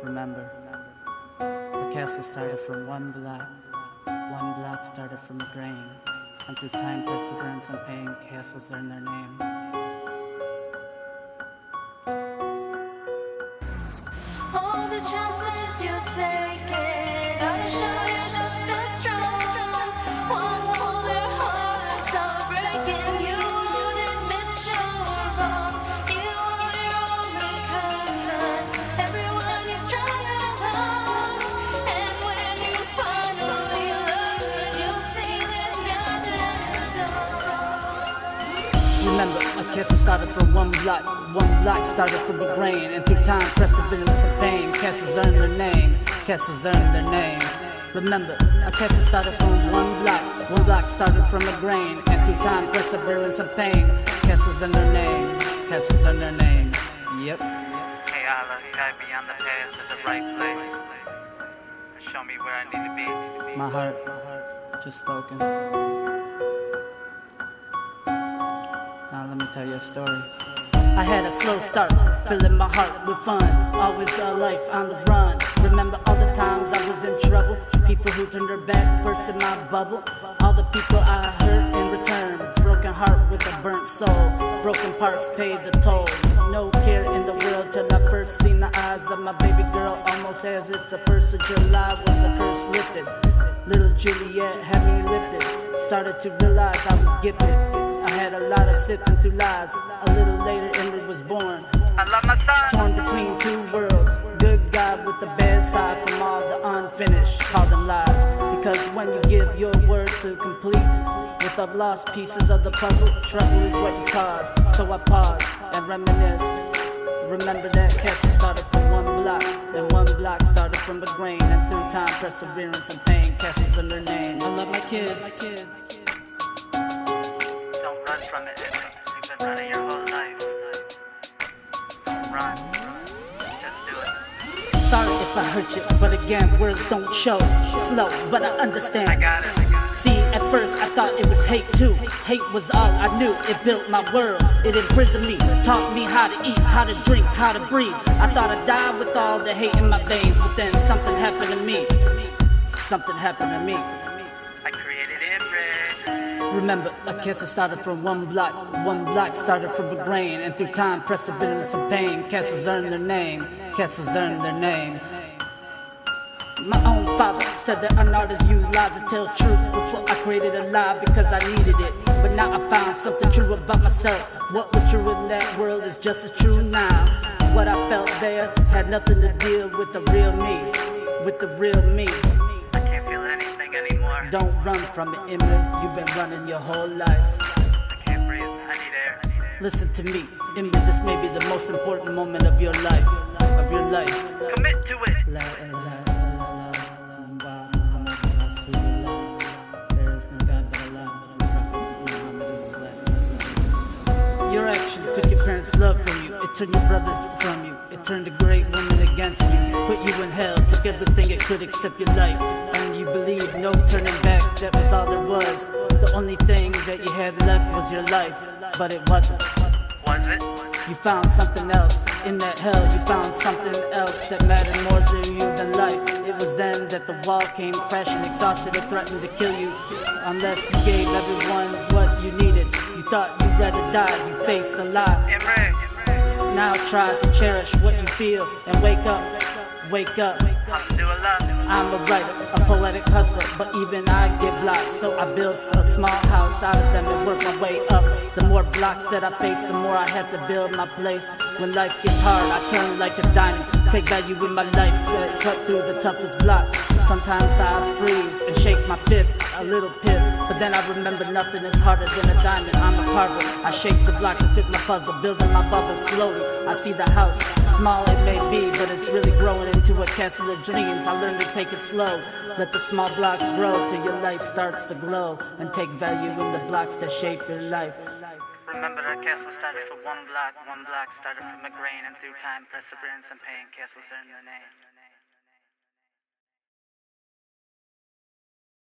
Remember, a castle started from one block started from a grain, and through time, perseverance, and pain, castles earn their name. All the chances you take it, I'll show you just as strong. While their hearts are breaking, you won't admit you're wrong. You are your only concern, everyone you've strung along. And when you finally learn, you'll see that now they're gone. Remember, a castle started from one block started from a grain, and through time, perseverance, and pain, castles earn their name, castles earn their name. Remember, a castle started from one block started from a grain, and through time, perseverance, and pain, castles earn their name, castles earn their name. Yep. Hey Allah, guide me on the path to the right place. Show me where I need to be. My heart, just spoken. Now let me tell you a story. I had a slow start, filling my heart with fun. Always a life on the run. Remember all the times I was in trouble, people who turned their back, burst in my bubble. All the people I hurt in return, broken heart with a burnt soul. Broken parts paid the toll. No care in the world till I first seen the eyes of my baby girl, almost as if the 1st of July was a curse lifted. Little Juliet had me lifted, started to realize I was gifted. I had a lot of sifting through lies. A little later, Emily was born. I love my son. Torn between two worlds. Good God with the bad side from all the unfinished. Call them lies. Because when you give your word to complete, with the lost pieces of the puzzle, trouble is what you cause. So I pause and reminisce. Remember that castle started from one block, and one block started from a grain, and through time, perseverance, and pain, castles in their name. I love my kids. Don't run from it, Emily. You've been running your whole life. Don't run. Just do it. Sorry if I hurt you, but again, words don't show. Slow, but I understand. I got it. See, at first I thought it was hate too. Hate was all I knew. It built my world. It imprisoned me. Taught me how to eat, how to drink, how to breathe. I thought I'd die with all the hate in my veins, but then something happened to me. Something happened to me. I created it, Remember, a castle started from one block started from a grain, and through time, perseverance, and pain, castles earn their name, castles earn their name. My own father said that an artist used lies to tell truth. Before I created a lie because I needed it, but now I found something true about myself. What was true in that world is just as true now. What I felt there had nothing to deal with the real me, with the real me. I can't feel anything anymore. Don't run from it, Emily. You've been running your whole life. I can't breathe. I need air. Listen to me, Emily. This may be the most important moment of your life, Commit to it. Your action took your parents' love from you. It turned your brothers from you. It turned a great woman against you. Put you in hell, took everything it could except your life. And you believed no turning back, that was all there was. The only thing that you had left was your life, but it wasn't. Was it? You found something else. In that hell, you found something else that mattered more to you than life. It was then that the wall came crashing, exhausted and threatened to kill you. Unless you gave everyone what you needed. You thought you'd rather die, you faced a lie. Emre. Now try to cherish what you feel and wake up, wake up. Alhamdulillah. I'm a writer, a poetic hustler, but even I get blocked. So I built a small house out of them and work my way up. The more blocks that I face, the more I have to build my place. When life gets hard, I turn like a diamond. Take value in my life, cut through the toughest block. Sometimes I freeze and shake my fist, a little pissed. But then I remember nothing is harder than a diamond. I'm a carver. I shake the block to fit my puzzle, building my bubble slowly. I see the house, small it may be, but it's really growing into a castle of dreams. I learn to take it slow. Let the small blocks grow till your life starts to glow. And take value in the blocks that shape your life. Remember, our castle started from one block started from a grain, and through time, perseverance, and pain, castles earn their name.